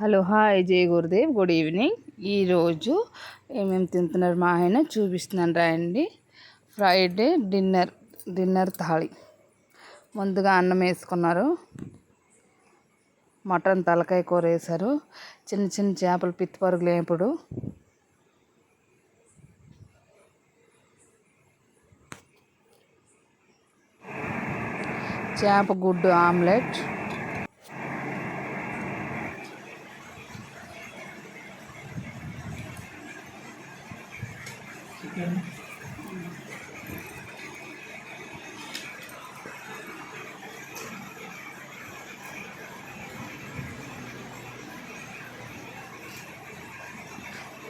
Hello hi జై Gurudev good evening. ఈరోజు ఏమేమి తింటున్నారు మా ఆయన చూపిస్తున్నాను రాయండి. Friday dinner thali. ముందుగా అన్నం వేసుకున్నారు, మటన్ తలకాయ కూర వేశారు, చిన్న చిన్న చేపలు పిత్తిపరుగులు వేపుడు, చేప గుడ్డు ఆమ్లెట్,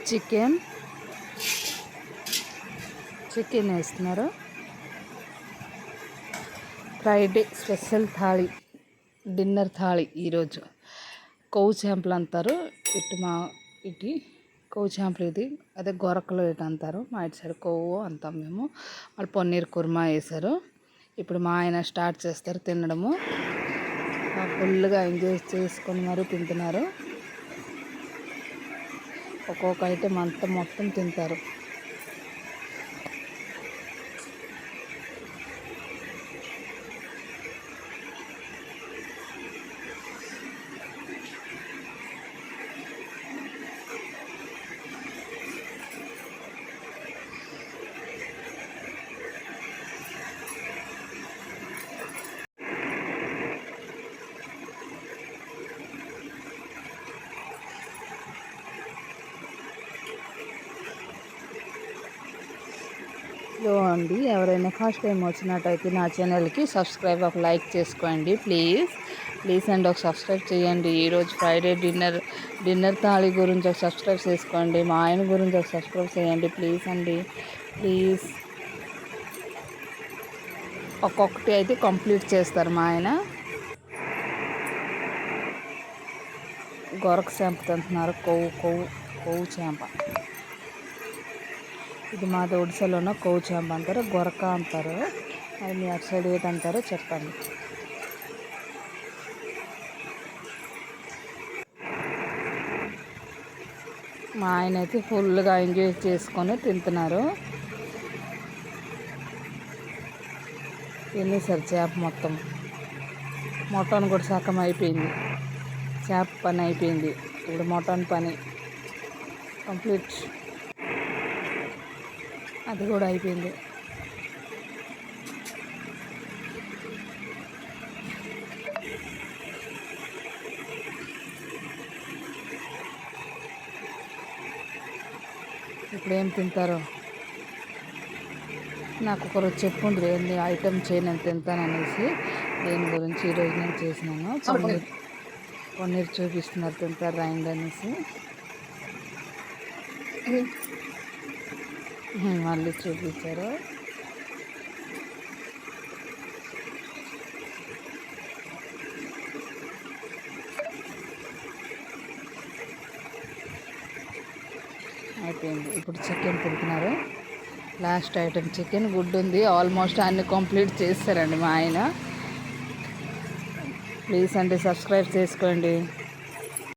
చికెన్ వేస్తున్నారు. Friday special thali, dinner thali. ఈరోజు కొవ్వు చేపలు అంటారు ఇటు కొవ్వు చేపలు, ఇది అదే గొరకలు ఇటు అంటారు, మా ఇటు సైడ్ కొవ్వు అంటాం మేము. వాళ్ళు పన్నీర్ కుర్మా వేశారు. ఇప్పుడు మా ఆయన స్టార్ట్ చేస్తారు తినడము. ఫుల్గా ఎంజాయ్ చేసుకొని మరీ తింటున్నారు. ఒక్కొక్క ఐటెం అంతా మొత్తం తింటారు. అండి, ఎవరైనా ఫస్ట్ టైం వచ్చినట్టయితే నా ఛానల్కి ఒక లైక్ చేసుకోండి ప్లీజ్ అండి. ఒక సబ్స్క్రైబ్ చేయండి. ఈరోజు ఫ్రైడే డిన్నర్ థాళి గురించి ఒక సబ్స్క్రైబ్ చేసుకోండి. మా ఆయన గురించి ఒక సబ్స్క్రైబ్ చేయండి ప్లీజ్ అండి, ప్లీజ్. ఒక్కొక్కటి అయితే కంప్లీట్ చేస్తారు మా ఆయన. గొరక చేప తింటున్నారు, కొవ్వు చేప. ఇది మాది ఒడిశాలోన కొవ్వు చేప అంటారు, గొరక అంటారు. అది మీ అటు సైడ్ ఏంటంటారో చెప్పండి. మా ఆయన అయితే ఫుల్గా ఎంజాయ్ చేసుకొని తింటున్నారు. తినేసారు చేప మొత్తం. మటన్ కూడా సగం అయిపోయింది. చేప పని అయిపోయింది, ఇప్పుడు మటన్ పని కంప్లీట్. అది కూడా అయిపోయింది. ఇప్పుడు ఏం తింటారో నాకు ఒకరోజు చెప్పుండ్రు ఎన్ని ఐటమ్ నేను తింటాననేసి. దేని గురించి ఈరోజు నేను చేసినాను. పన్నీర్ చూపిస్తున్నారు తింటారు రాయండి అనేసి. మళ్ళీ చూపించారు. అయిపోయింది. ఇప్పుడు చికెన్ తింటున్నారు. లాస్ట్ ఐటమ్ చికెన్ గుడ్డు ఉంది. ఆల్మోస్ట్ అన్ని కంప్లీట్ చేస్తారండి మా ఆయన. ప్లీజ్ అండి సబ్స్క్రైబ్ చేసుకోండి.